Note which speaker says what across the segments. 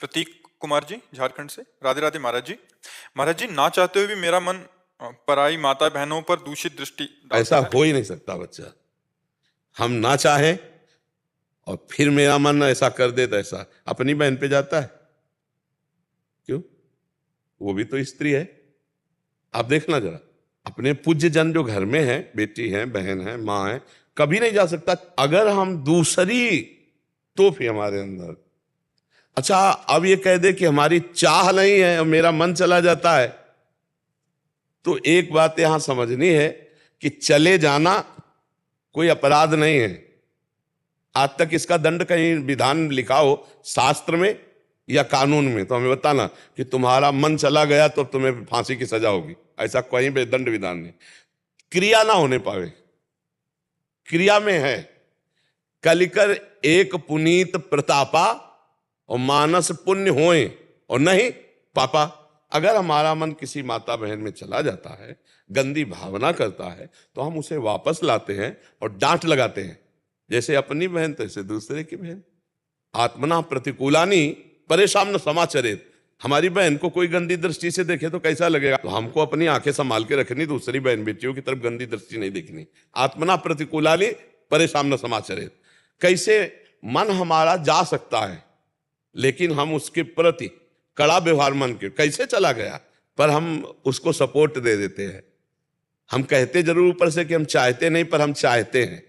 Speaker 1: प्रतीक कुमार जी, झारखंड से। राधे राधे महाराज जी। महाराज जी, ना चाहते हुए भी मेरा मन पराई माता बहनों पर दूषित दृष्टि
Speaker 2: ऐसा
Speaker 1: डालता है।
Speaker 2: हो ही नहीं सकता बच्चा। हम ना चाहें और फिर मेरा मन ऐसा कर दे तो ऐसा अपनी बहन पे जाता है क्यों? वो भी तो स्त्री है। आप देखना जरा, अपने पूज्य जन जो घर में है, बेटी है, बहन है, माँ है, कभी नहीं जा सकता। अगर हम दूसरी तो फिर हमारे अंदर, अच्छा अब ये कह दे कि हमारी चाह नहीं है और मेरा मन चला जाता है, तो एक बात यहां समझनी है कि चले जाना कोई अपराध नहीं है। आज तक इसका दंड कहीं विधान लिखा हो शास्त्र में या कानून में तो हमें बताना कि तुम्हारा मन चला गया तो तुम्हें फांसी की सजा होगी, ऐसा कोई भी दंड विधान नहीं। क्रिया ना होने पावे, क्रिया में है कलिकर एक पुनीत प्रतापा और मानस पुण्य होए और नहीं पापा। अगर हमारा मन किसी माता बहन में चला जाता है, गंदी भावना करता है, तो हम उसे वापस लाते हैं और डांट लगाते हैं, जैसे अपनी बहन तैसे दूसरे की बहन। आत्मना प्रतिकूलानी परेशान न समाचरित। हमारी बहन को कोई गंदी दृष्टि से देखे तो कैसा लगेगा? तो हमको अपनी आंखें संभाल के रखनी, दूसरी बहन बेटियों की तरफ गंदी दृष्टि नहीं देखनी। आत्मना प्रतिकूलानी परेशान न समाचरित। कैसे मन हमारा जा सकता है लेकिन हम उसके प्रति कड़ा व्यवहार मन के, कैसे चला गया पर हम उसको सपोर्ट दे देते हैं। हम कहते जरूर ऊपर से कि हम चाहते नहीं, पर हम चाहते हैं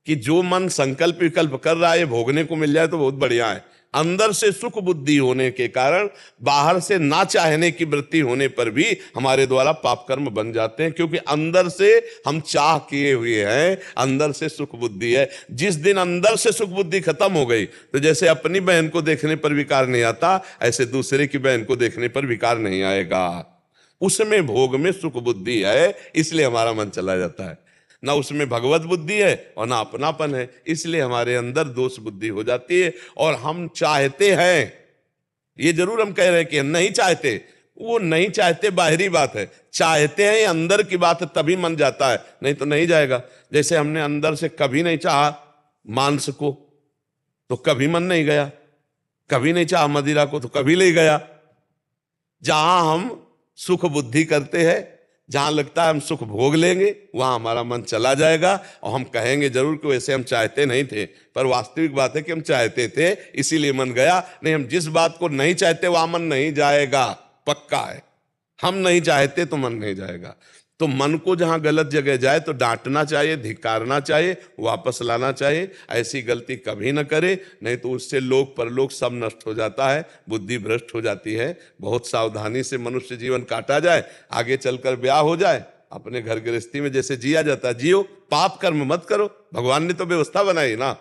Speaker 2: कि जो मन संकल्प विकल्प कर रहा है ये भोगने को मिल जाए तो बहुत बढ़िया है। अंदर से सुख बुद्धि होने के कारण बाहर से ना चाहने की वृत्ति होने पर भी हमारे द्वारा पाप कर्म बन जाते हैं, क्योंकि अंदर से हम चाह किए हुए हैं, अंदर से सुख बुद्धि है। जिस दिन अंदर से सुख बुद्धि खत्म हो गई तो जैसे अपनी बहन को देखने पर विकार नहीं आता, ऐसे दूसरे की बहन को देखने पर विकार नहीं आएगा। उसमें भोग में सुख बुद्धि है, इसलिए हमारा मन चला जाता है। ना उसमें भगवत बुद्धि है और ना अपनापन है, इसलिए हमारे अंदर दोष बुद्धि हो जाती है। और हम चाहते हैं, ये जरूर हम कह रहे हैं कि हम नहीं चाहते, वो नहीं चाहते बाहरी बात है, चाहते हैं अंदर की बात है, तभी मन जाता है, नहीं तो नहीं जाएगा। जैसे हमने अंदर से कभी नहीं चाहा मांस को तो कभी मन नहीं गया, कभी नहीं चाहा मदिरा को तो कभी ले गया। जहां हम सुख बुद्धि करते हैं, जहां लगता है हम सुख भोग लेंगे, वहां हमारा मन चला जाएगा और हम कहेंगे जरूर कि वैसे हम चाहते नहीं थे, पर वास्तविक बात है कि हम चाहते थे इसीलिए मन गया। नहीं, हम जिस बात को नहीं चाहते वहां मन नहीं जाएगा, पक्का है। हम नहीं चाहते तो मन नहीं जाएगा। तो मन को जहां गलत जगह जाए तो डांटना चाहिए, धिक्कारना चाहिए, वापस लाना चाहिए। ऐसी गलती कभी न करे, नहीं तो उससे लोक परलोक सब नष्ट हो जाता है, बुद्धि भ्रष्ट हो जाती है। बहुत सावधानी से मनुष्य जीवन काटा जाए, आगे चलकर ब्याह हो जाए, अपने घर गृहस्थी में जैसे जिया जाता जियो, पाप कर्म मत करो। भगवान ने तो व्यवस्था बनाई ना,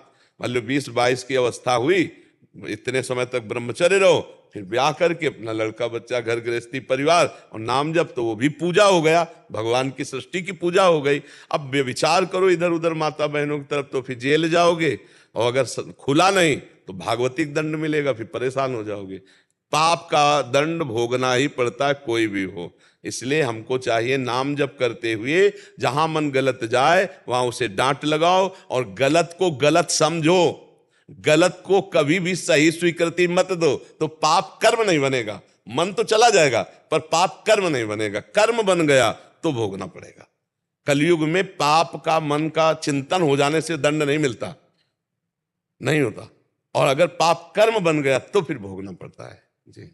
Speaker 2: मान लो 20-22 की अवस्था हुई, इतने समय तक ब्रह्मचर्य रहो, फिर ब्याह करके अपना लड़का बच्चा घर गृहस्थी परिवार और नाम जप, तो वो भी पूजा हो गया, भगवान की सृष्टि की पूजा हो गई। अब विचार करो इधर उधर माता बहनों की तरफ तो फिर जेल जाओगे, और अगर खुला नहीं तो भागवतिक दंड मिलेगा, फिर परेशान हो जाओगे। पाप का दंड भोगना ही पड़ता है, कोई भी हो। इसलिए हमको चाहिए नाम जप करते हुए जहां मन गलत जाए वहां उसे डांट लगाओ और गलत को गलत समझो, गलत को कभी भी सही स्वीकृति मत दो, तो पाप कर्म नहीं बनेगा। मन तो चला जाएगा पर पाप कर्म नहीं बनेगा। कर्म बन गया तो भोगना पड़ेगा। कलयुग में पाप का मन का चिंतन हो जाने से दंड नहीं मिलता, नहीं होता, और अगर पाप कर्म बन गया तो फिर भोगना पड़ता है जी।